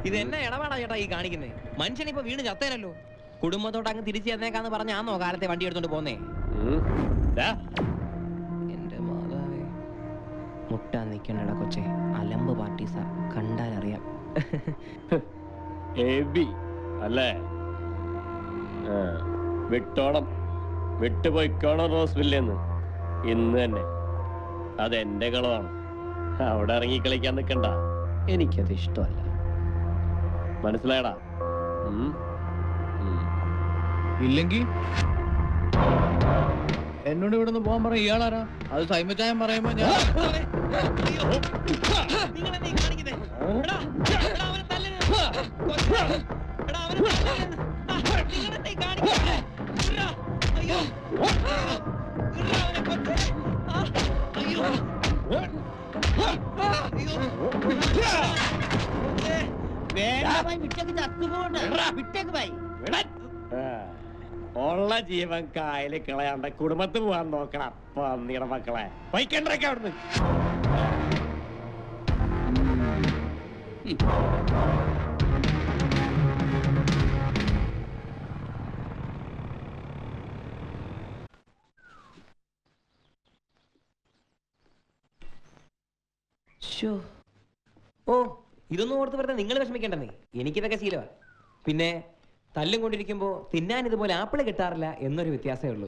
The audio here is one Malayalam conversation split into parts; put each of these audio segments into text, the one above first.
ഇത് എന്നെ ഇടപാടാ ചേട്ടാ ഈ കാണിക്കുന്നേ. മനുഷ്യനിപ്പോ വീണ് ചത്തേനല്ലോ. കുടുംബത്തോട്ട് അങ്ങ് തിരിച്ചു ചെന്നേക്കാന്ന് പറഞ്ഞാന്നോ കാലത്തെ വണ്ടി എടുത്തോണ്ട് പോന്നേ. എന്റെ മാതാവേ, മുട്ടാൻ നിക്കണ്ടടാ കൊച്ചെ. അലമ്പ് പാർട്ടീസാ, കണ്ടാലറിയാം. അല്ലേ? വിട്ടോണം, വിട്ടുപോയിക്കോണം റോസ്വില്ലെന്ന് ഇന്ന് തന്നെ. അതെന്റെ കളവാണ്. അവിടെ ഇറങ്ങി കളിക്കാൻ നിൽക്കണ്ട. എനിക്കത് ഇഷ്ടമല്ല. മനസ്സിലായടാ? ഇല്ലെങ്കിൽ എന്നോട് ഇവിടെ നിന്ന് പോകാൻ പറയും. ഇയാളാരാ? അത് സൈമച്ചായം പറയുമ്പോ ഞാൻ ഉള്ള ജീവൻ കായല് കളയാണ്ട കുടുംബത്തിൽ പോവാൻ നോക്കണം. പന്നിയുടെ മക്കളെ വൈക്കണ്ടൊക്കെ അവിടുന്ന്. ഓ, ഇതൊന്നും ഓർത്ത് വെറുതെ നിങ്ങൾ വിഷമിക്കേണ്ടെന്നേ. എനിക്കിതൊക്കെ ശീലമാ. പിന്നെ തല്ലും കൊണ്ടിരിക്കുമ്പോ തിന്നാൻ ഇതുപോലെ ആപ്പിള് കിട്ടാറില്ല എന്നൊരു വ്യത്യാസമേ ഉള്ളൂ.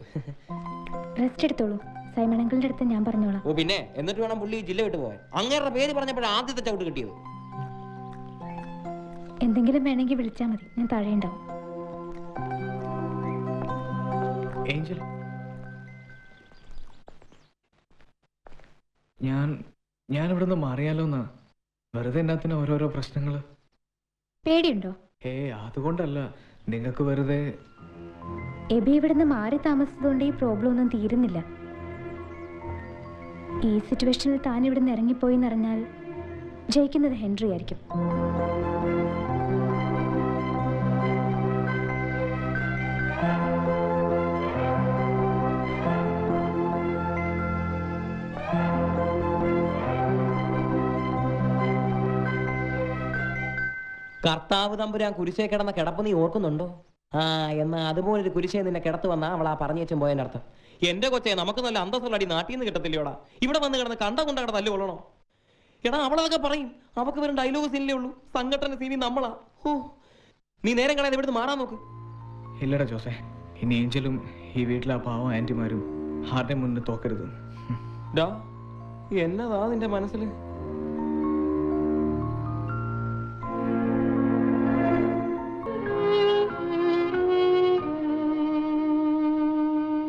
റെസ്റ്റ് എടുത്തോളൂ. സൈമൺ അങ്കിളിന്റെ അടുത്ത് ഞാൻ പറഞ്ഞോളാം. ഓ പിന്നെ, എന്നിട്ട് വേണം പുള്ളി ജില്ല വിട്ടു പോവാൻ. അങ്ങേരുടെ പേര് പറഞ്ഞപ്പോഴാണ് ആദ്യത്തെ ചവിട്ട് കിട്ടിയത്. എന്തെങ്കിലും വേണമെങ്കിൽ വിളിച്ചാൽ മതി, ഞാൻ താഴെ ഉണ്ടാവും. ഏഞ്ചൽ, ഞാൻ ഇവിടെ നിന്ന് മാറിയാലോ എന്നാ. വെറുതെ എന്നാത്തിന് ഓരോരോ പ്രശ്നങ്ങള്. പേടിയുണ്ടോ? അതുകൊണ്ടല്ല, നിങ്ങൾക്ക് വെറുതെ. എബി ഇവിടുന്ന് മാറി താമസിച്ചതുകൊണ്ട് ഈ പ്രോബ്ലം ഒന്നും തീരുന്നില്ല. ഈ സിറ്റുവേഷനിൽ താൻ ഇവിടുന്ന് ഇറങ്ങിപ്പോയി എന്നറിഞ്ഞാൽ ജയിക്കുന്നത് ഹെൻറി ആയിരിക്കും. കർത്താവ് തമ്പുരാൻ കുരിശേ കിടന്ന കിടപ്പ് നീ ഓർക്കുന്നുണ്ടോ? എന്നാ അതുപോലൊരു കുരിശേ നിന്നെ കിടത്ത് വന്നാ അവൾ ആ പറഞ്ഞു വെച്ചും പോയതിന്റെ അർത്ഥം. എന്റെ കൊച്ചെ, നമുക്ക് നല്ല അന്തസ്സുള്ള അടി നാട്ടിൽ നിന്ന് കിട്ടത്തില്ലയോടാ. ഇവിടെ വന്ന് കിടന്ന് കണ്ട കൊണ്ടവിടെ തല്ലു കൊള്ളണോ? എടാ, അവളതൊക്കെ പറയും. അവക്ക് വരും ഡയലോഗ് സീനിലേ ഉള്ളൂ. സംഘടന സീനി നമ്മളാ. ഓ, നീ നേരം കളയാതെ ഇവിടുന്ന് മാറാൻ നോക്ക്. ഇല്ലടാ ജോസേ, ഇനി ഏഞ്ചലും ഈ വീട്ടിലെ പാവം ആന്റിമാരും ആരുടെ മുന്നിൽ തോക്കരുത്. എന്നതാ നിന്റെ മനസ്സിൽ?